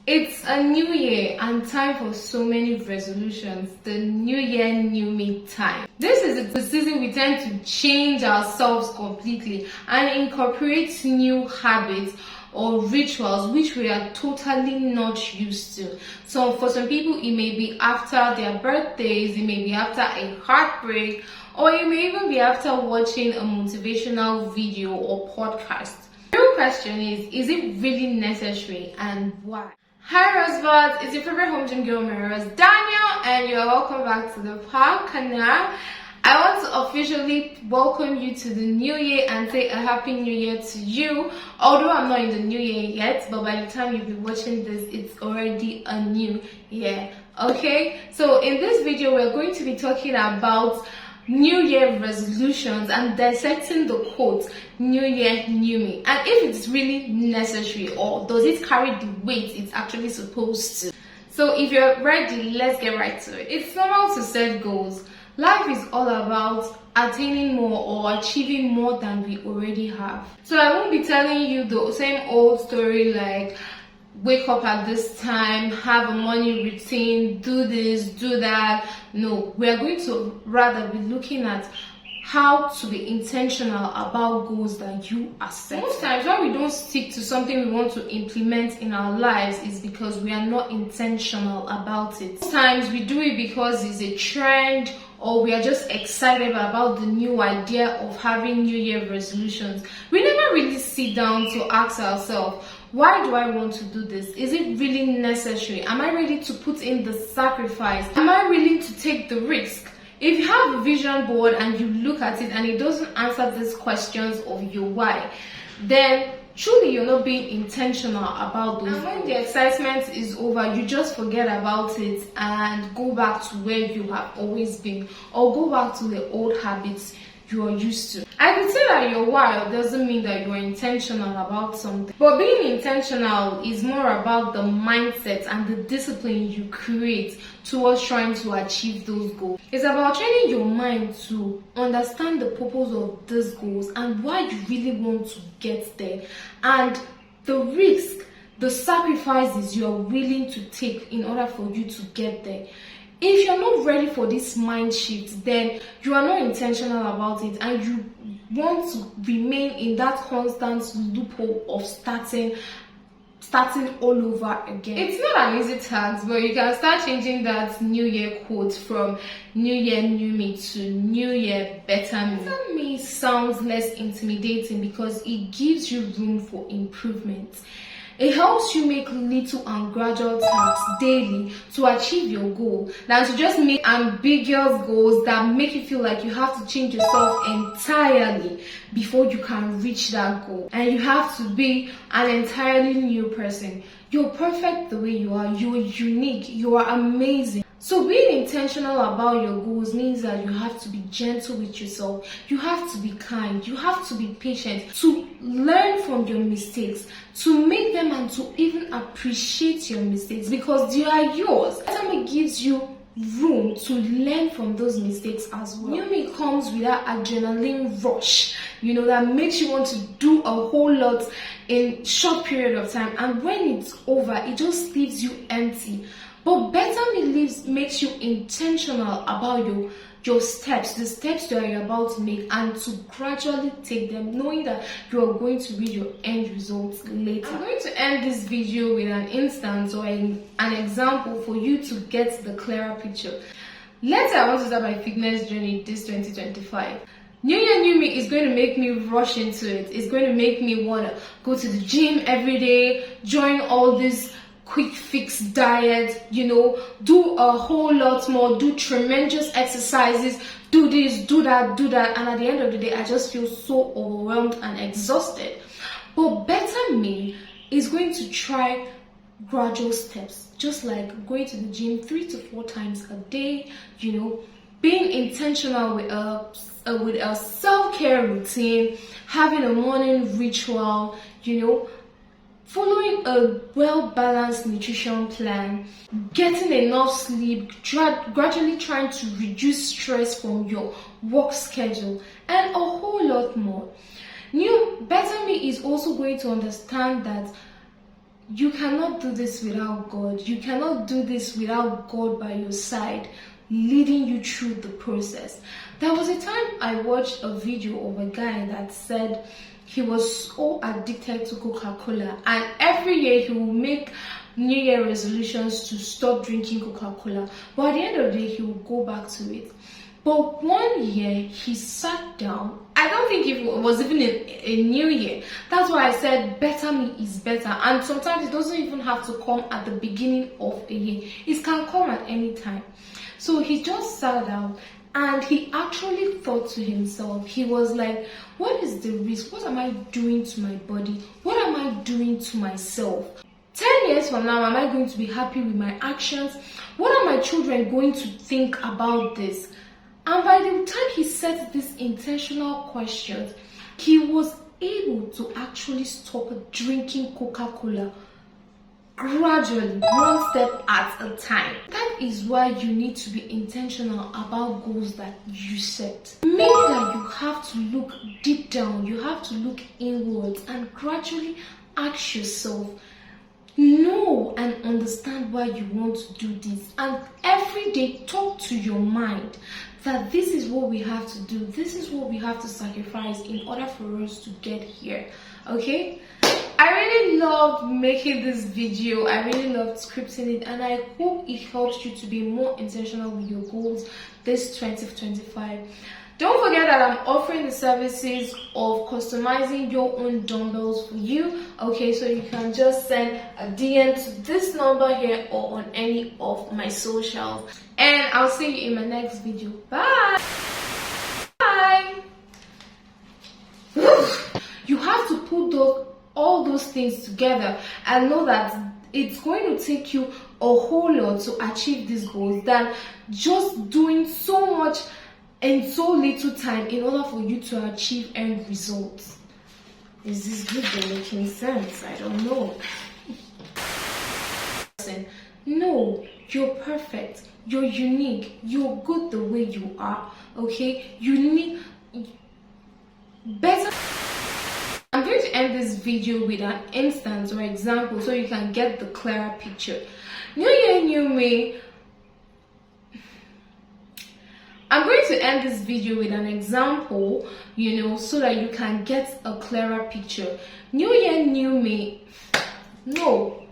It's a new year and time for so many resolutions. The new year, new me time. This is the season we tend to change ourselves completely and incorporate new habits or rituals which we are totally not used to. So for some people, it may be after their birthdays, it may be after a heartbreak, or it may even be after watching a motivational video or podcast. The real question is it really necessary and why? Hi Rosebuds, it's your favorite home gym girl, Rose Daniel, and you're welcome back to the podcast. I want to officially welcome you to the new year and say a happy new year to you. Although I'm not in the new year yet, but by the time you'll be watching this, it's already a new year. Okay, so in this video, we're going to be talking about New Year resolutions and dissecting the quote, New Year, New Me, and if it's really necessary or does it carry the weight it's actually supposed to. So if you're ready, let's get right to it. It's normal to set goals. Life is all about attaining more or achieving more than we already have. So I won't be telling you the same old story like wake up at this time, have a morning routine, do this, do that. No, we are going to rather be looking at how to be intentional about goals that you are setting. Most times why we don't stick to something we want to implement in our lives is because we are not intentional about it. Sometimes we do it because it's a trend or we are just excited about the new idea of having New Year resolutions. We never really sit down to ask ourselves, why do I want to do this? Is it really necessary? Am I ready to put in the sacrifice? Am I willing to take the risk? If you have a vision board and you look at it and it doesn't answer these questions of your why, then truly you're not being intentional about those. And when the excitement is over, you just forget about it and go back to where you have always been or go back to the old habits you are used to. I could say that you're wild doesn't mean that you're intentional about something. But being intentional is more about the mindset and the discipline you create towards trying to achieve those goals. It's about training your mind to understand the purpose of these goals and why you really want to get there and the risk, the sacrifices you're willing to take in order for you to get there. If you're not ready for this mind shift, then you are not intentional about it and you want to remain in that constant loophole of starting all over again. It's not an easy task, but you can start changing that New Year quote from New Year, New Me to New Year, Better Me. Better Me sounds less intimidating because it gives you room for improvement. It helps you make little and gradual tasks daily to achieve your goal than to just make ambiguous goals that make you feel like you have to change yourself entirely before you can reach that goal. And you have to be an entirely new person. You're perfect the way you are. You're unique. You are amazing. So being intentional about your goals means that you have to be gentle with yourself. You have to be kind. You have to be patient to learn from your mistakes, to make them and to even appreciate your mistakes because they are yours. It gives you room to learn from those mistakes as well. New Me comes with that adrenaline rush, that makes you want to do a whole lot in short period of time, and when it's over, it just leaves you empty. But Better Me makes you intentional about your steps, the steps that you're about to make, and to gradually take them, knowing that you are going to reach your end results later. I'm going to end this video with an instance or an example for you to get the clearer picture. Let's say I want to start my fitness journey this 2025. New Year, New Me is going to make me rush into it. It's going to make me want to go to the gym every day, join all this quick fix diet, do a whole lot more, do tremendous exercises, do this, do that, and at the end of the day, I just feel so overwhelmed and exhausted. But Better Me is going to try gradual steps, just like going to the gym 3 to 4 times a day, being intentional with a self-care routine, having a morning ritual, following a well-balanced nutrition plan, getting enough sleep, gradually trying to reduce stress from your work schedule, and a whole lot more. Better Me is also going to understand that you cannot do this without God. You cannot do this without God by your side, leading you through the process. There was a time I watched a video of a guy that said he was so addicted to Coca-Cola, and every year he will make New Year resolutions to stop drinking Coca-Cola, but at the end of the day he will go back to it. But one year he sat down. I don't think it was even a new year. That's why I said better me is better. And sometimes it doesn't even have to come at the beginning of a year. It can come at any time. So he just sat down and he actually thought to himself. He was like, what is the risk? What am I doing to my body? What am I doing to myself? 10 years from now, am I going to be happy with my actions? What are my children going to think about this? And by the time he set these intentional questions, he was able to actually stop drinking Coca-Cola gradually, one step at a time. That is why you need to be intentional about goals that you set. Meaning that you have to look deep down, you have to look inwards and gradually ask yourself, know and understand why you want to do this, and every day talk to your mind that this is what we have to do, this is what we have to sacrifice in order for us to get here. Okay, I really loved making this video. I really loved scripting it, and I hope it helps you to be more intentional with your goals this 2025. Don't forget that I'm offering the services of customizing your own dumbbells for you. Okay, so you can just send a DM to this number here or on any of my socials. And I'll see you in my next video. Bye! Bye! You have to put all those things together and know that it's going to take you a whole lot to achieve these goals than just doing so much in so little time in order for you to achieve end results. Is this video making sense? I don't know. No, you're perfect. You're unique. You're good the way you are. Okay? You need better. I'm going to end this video with an instance or example so you can get the clearer picture. New year, new me. I'm going to end this video with an example, so that you can get a clearer picture. New year, new me. No.